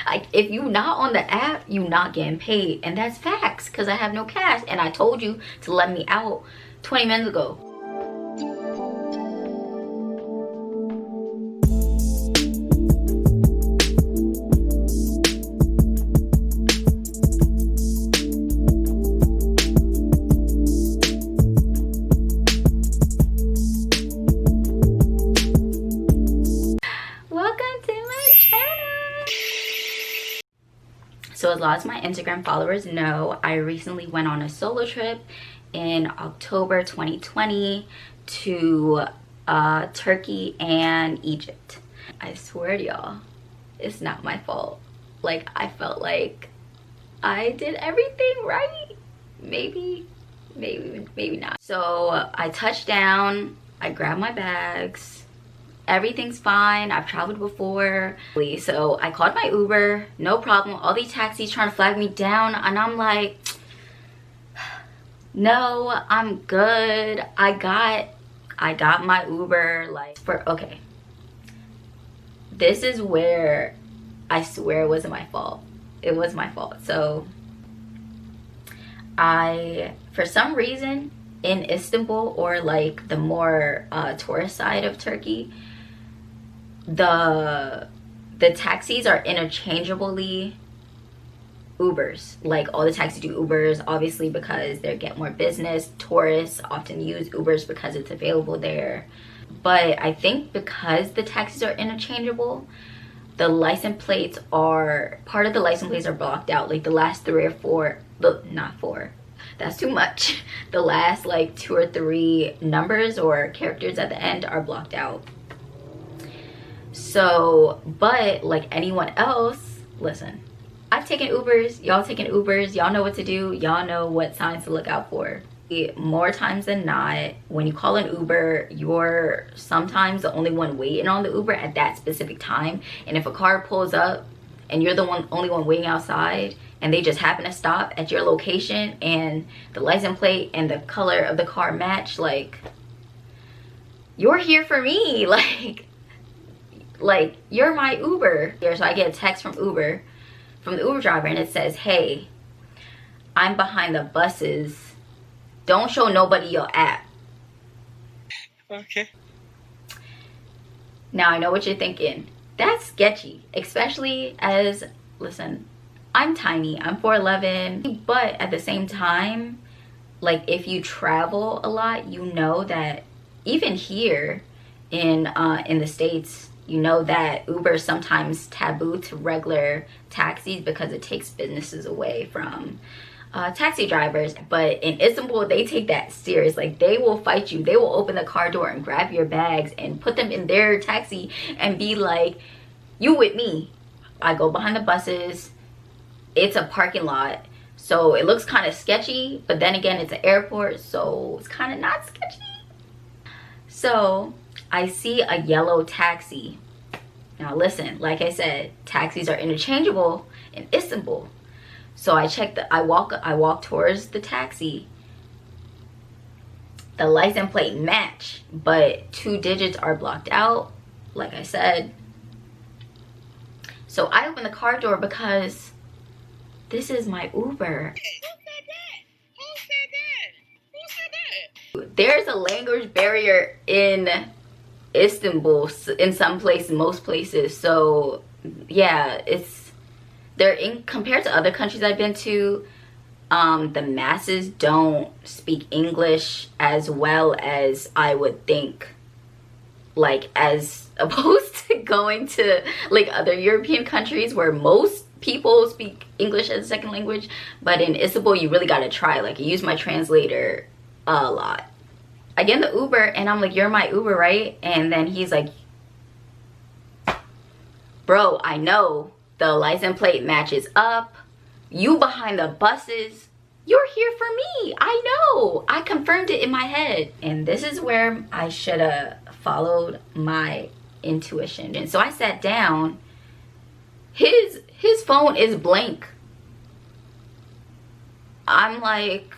Like, if you not on the app, you not getting paid. And that's facts, because I have no cash. And I told you to let me out 20 minutes ago. So as long as my Instagram followers know, I recently went on a solo trip in October 2020 to Turkey and Egypt. I swear to y'all, it's not my fault. Like, I felt like I did everything right. Maybe not. So I touched down, I grabbed my bags. Everything's fine. I've traveled before. So I called my Uber, no problem. All these taxis trying to flag me down, and I'm like, no, I'm good. I got my Uber. Like, okay. This is where I swear it wasn't my fault. It was my fault. So for some reason in Istanbul, or like the more tourist side of Turkey, the taxis are interchangeably Ubers. Like, all the taxis do Ubers, obviously, because they get more business. Tourists often use Ubers because it's available there. But I think because the taxis are interchangeable, the license plates are, part of the license plates are blocked out. Like the last 3 or 4, not 4, that's too much. The last like 2 or 3 numbers or characters at the end are blocked out. So, but like anyone else, listen, I've taken Ubers, y'all taken Ubers, y'all know what to do, y'all know what signs to look out for. More times than not, when you call an Uber, you're sometimes the only one waiting on the Uber at that specific time. And if a car pulls up and you're the only one waiting outside, and they just happen to stop at your location and the license plate and the color of the car match, like, you're here for me. Like you're my Uber. So I get a text from the Uber driver, and it says, hey, I'm behind the buses, don't show nobody your app. Okay. Now I know what you're thinking. That's sketchy, especially as, listen, I'm tiny, I'm 4'11", but at the same time, like, if you travel a lot, you know that even here in the States, you know that Uber is sometimes taboo to regular taxis because it takes businesses away from taxi drivers. But in Istanbul, they take that serious. Like, they will fight you. They will open the car door and grab your bags and put them in their taxi and be like, you with me. I go behind the buses. It's a parking lot, so it looks kind of sketchy, but then again, it's an airport, so it's kind of not sketchy. So I see a yellow taxi. Now listen, like I said, taxis are interchangeable in Istanbul. So I walk towards the taxi. The license plate match, but 2 digits are blocked out, like I said. So I open the car door because this is my Uber. There's a language barrier in Istanbul, in some places, most places. So yeah, compared to other countries I've been to, the masses don't speak English as well as I would think, like, as opposed to going to like other European countries where most people speak English as a second language. But in Istanbul, you really gotta try. Like, I use my translator a lot. I get in the Uber and I'm like, you're my Uber, right? And then he's like, bro, I know the license plate matches up, you behind the buses, you're here for me. I know, I confirmed it in my head. And this is where I should have followed my intuition. And so I sat down. His phone is blank. I'm like,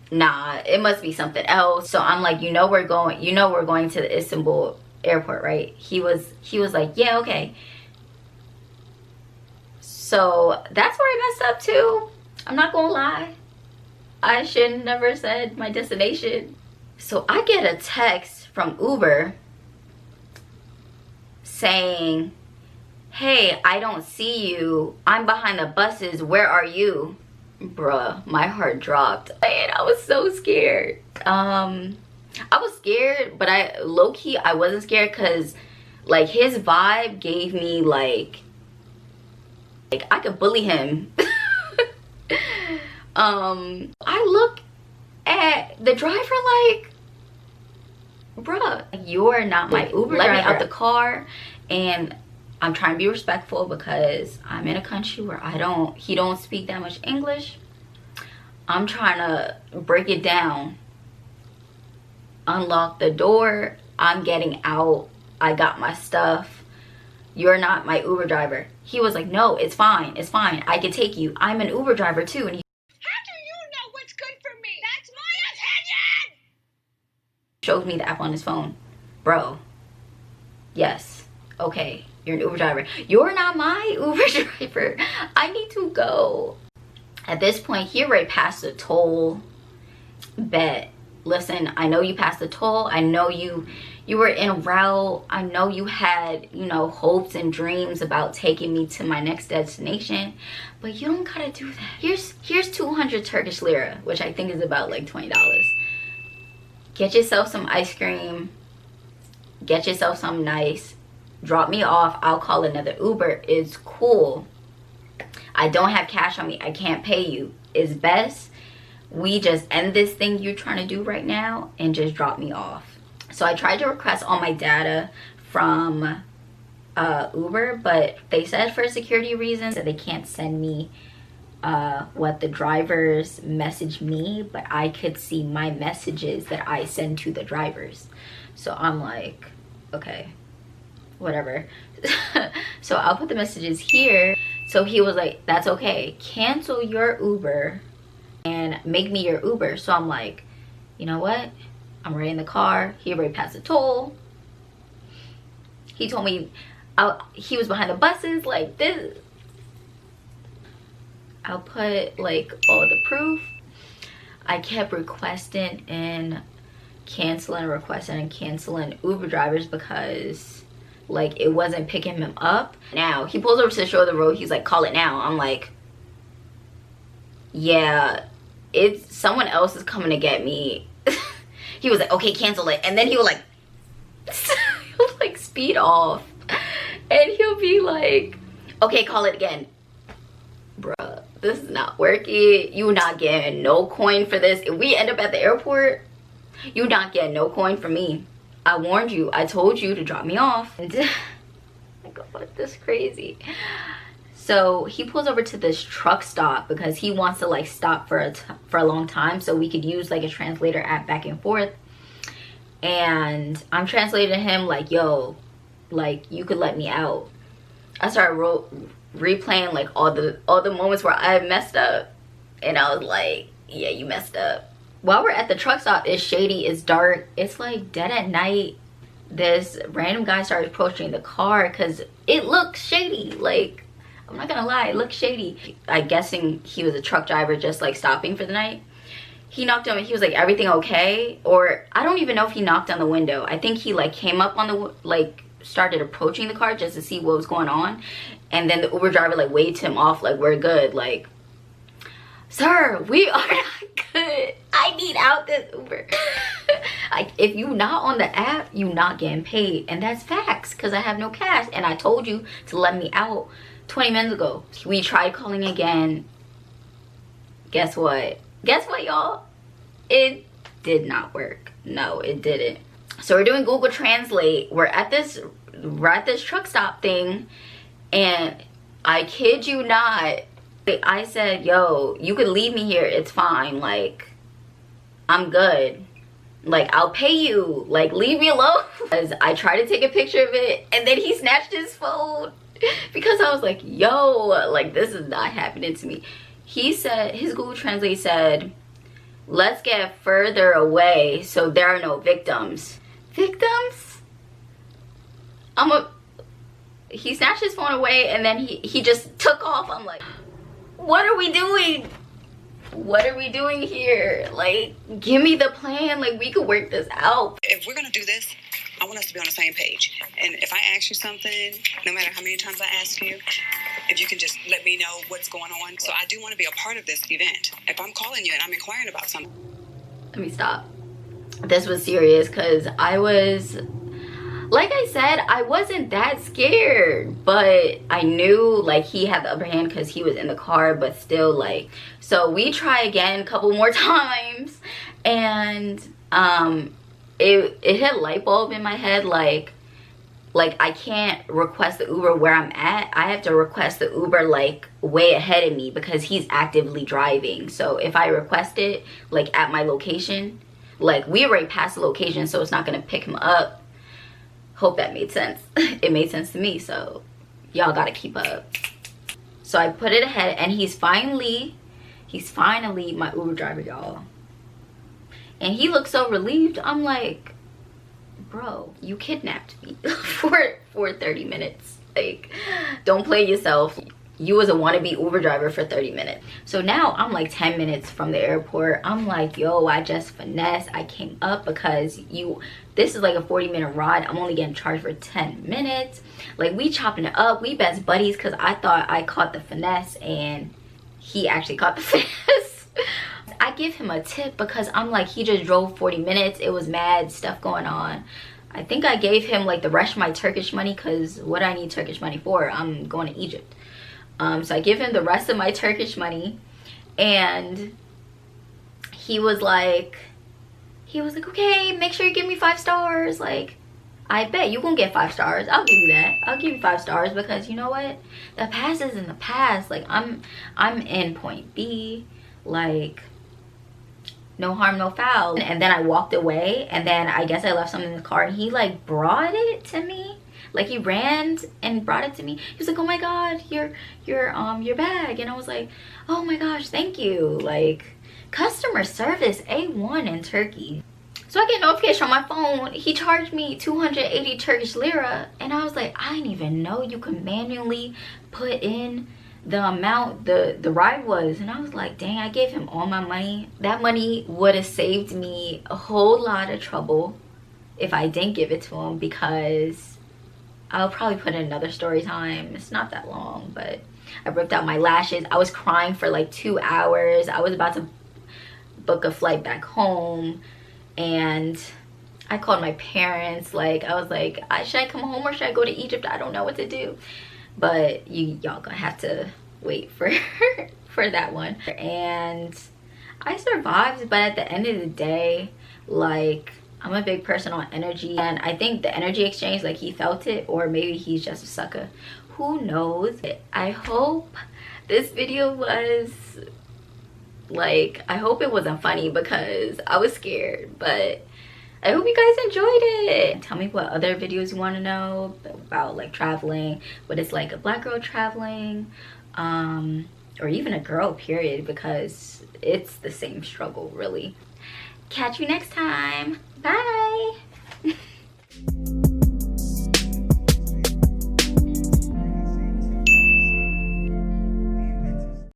nah, it must be something else. So I'm like, we're going to the Istanbul airport, right? He was like, yeah, okay. So that's where I messed up too. I'm not gonna lie. I should never said my destination. So I get a text from Uber saying, hey, I don't see you. I'm behind the buses. Where are you? Bruh, my heart dropped. And I was so scared. I was scared, but low-key, I wasn't scared because like his vibe gave me like I could bully him. I look at the driver like, bruh, you're not my Uber driver. Let me out the car. And I'm trying to be respectful because I'm in a country where he don't speak that much English. I'm trying to break it down. Unlock the door. I'm getting out. I got my stuff. You're not my Uber driver. He was like, no, it's fine. It's fine. I can take you. I'm an Uber driver too. And how do you know what's good for me? That's my opinion! Showed me the app on his phone. Bro. Yes. Okay. You're an Uber driver. You're not my Uber driver. I need to go. At this point, he already passed the toll. Bet. Listen, I know you passed the toll. I know you were en route. I know you had, you know, hopes and dreams about taking me to my next destination. But you don't gotta do that. Here's 200 Turkish lira, which I think is about like $20. Get yourself some ice cream. Get yourself something nice. Drop me off. I'll call another Uber. It's cool. I don't have cash on me. I can't pay you. It's best we just end this thing you're trying to do right now and just drop me off. So I tried to request all my data from Uber, but they said for security reasons that they can't send me what the drivers message me, but I could see my messages that I send to the drivers. So I'm like, okay, whatever. So I'll put the messages here. So he was like, that's okay, cancel your Uber and make me your Uber. So I'm like, you know what, I'm already in the car. He already passed the toll. He told me he was behind the buses. Like this, I'll put like all the proof. I kept requesting and canceling Uber drivers because like it wasn't picking him up. Now he pulls over to the shore of the road. He's like, call it now. I'm like, yeah, it's someone else is coming to get me. He was like, okay, cancel it. And then he was like he'll like speed off and he'll be like, okay, call it again. Bruh, this is not working. You not getting no coin for this. If we end up at the airport, you not getting no coin from me. I warned you. I told you to drop me off. And oh my god, this is crazy. So he pulls over to this truck stop because he wants to like stop for a long time so we could use like a translator app back and forth. And I'm translating to him like, yo, like you could let me out. I started replaying like all the moments where I messed up, and I was like, yeah, you messed up. While we're at the truck stop, it's shady, it's dark, it's like dead at night. This random guy started approaching the car because it looks shady. Like, I'm not gonna lie, it looks shady. I'm guessing he was a truck driver just like stopping for the night. He knocked on it. He was like, everything okay? Or I don't even know if he knocked on the window. I think he like came up on the, like started approaching the car just to see what was going on. And then the Uber driver like waved him off like, we're good. Like, sir, we are not good. I need out this Uber. Like, if you not on the app, you not getting paid. And that's facts because I have no cash. And I told you to let me out 20 minutes ago. We tried calling again. Guess what? Guess what, y'all? It did not work. No, it didn't. So we're doing Google Translate. We're at this truck stop thing, and I kid you not, I said, yo, you could leave me here, it's fine, like I'm good, like I'll pay you, like leave me alone. Because I tried to take a picture of it and then he snatched his phone because I was like, yo, like this is not happening to me. He said, his Google Translate said, let's get further away so there are no victims. Victims? he snatched his phone away and then he just took off. I'm like, what are we doing? What are we doing here? Like, give me the plan. Like, we could work this out. If we're gonna do this, I want us to be on the same page. And if I ask you something, no matter how many times I ask you, if you can just let me know what's going on. So I do want to be a part of this event. If I'm calling you and I'm inquiring about something. Let me stop. This was serious because I was, like I said, I wasn't that scared, but I knew like he had the upper hand because he was in the car, but still like, so we try again a couple more times, and it hit a light bulb in my head, like I can't request the Uber where I'm at. I have to request the Uber like way ahead of me because he's actively driving. So if I request it like at my location, like we already passed the location, so it's not gonna pick him up. Hope that made sense. It made sense to me, so y'all gotta keep up. So I put it ahead, and he's finally my Uber driver, y'all. And he looked so relieved. I'm like, bro, you kidnapped me for 30 minutes. Like, don't play yourself. You was a wannabe Uber driver for 30 minutes. So now I'm like 10 minutes from the airport. I'm like, yo, I just finessed. I came up because this is like a 40-minute ride. I'm only getting charged for 10 minutes. Like, we chopping it up. We best buddies because I thought I caught the finesse and he actually caught the finesse. I give him a tip because I'm like, he just drove 40 minutes. It was mad stuff going on. I think I gave him like the rest of my Turkish money because what do I need Turkish money for? I'm going to Egypt. So I give him the rest of my Turkish money, and he was like, okay, make sure you give me 5 stars. Like, I bet you gonna get 5 stars. I'll give you that. I'll give you 5 stars because you know what? The past is in the past. Like, I'm in point B. Like, no harm, no foul. And then I walked away, and then I guess I left something in the car, and he like brought it to me. Like, he ran and brought it to me. He was like, oh my god, your bag. And I was like, oh my gosh, thank you. Like, customer service A1 in Turkey. So I get a notification on my phone. He charged me 280 Turkish lira, and I was like, I didn't even know you could manually put in the amount the ride was. And I was like, dang, I gave him all my money. That money would have saved me a whole lot of trouble if I didn't give it to him, because I'll probably put in another story time. It's not that long, but I ripped out my lashes. I was crying for like 2 hours. I was about to book a flight back home, and I called my parents. Like, I was like, should I come home or should I go to Egypt? I don't know what to do. But y'all gonna have to wait for for that one. And I survived, but at the end of the day, like, I'm a big person on energy, and I think the energy exchange, like, he felt it, or maybe he's just a sucker. Who knows? I hope this video was, like, I hope it wasn't funny because I was scared, but I hope you guys enjoyed it. Tell me what other videos you want to know about, like, traveling, what it's like a black girl traveling, or even a girl, period, because it's the same struggle, really. Catch you next time. Bye.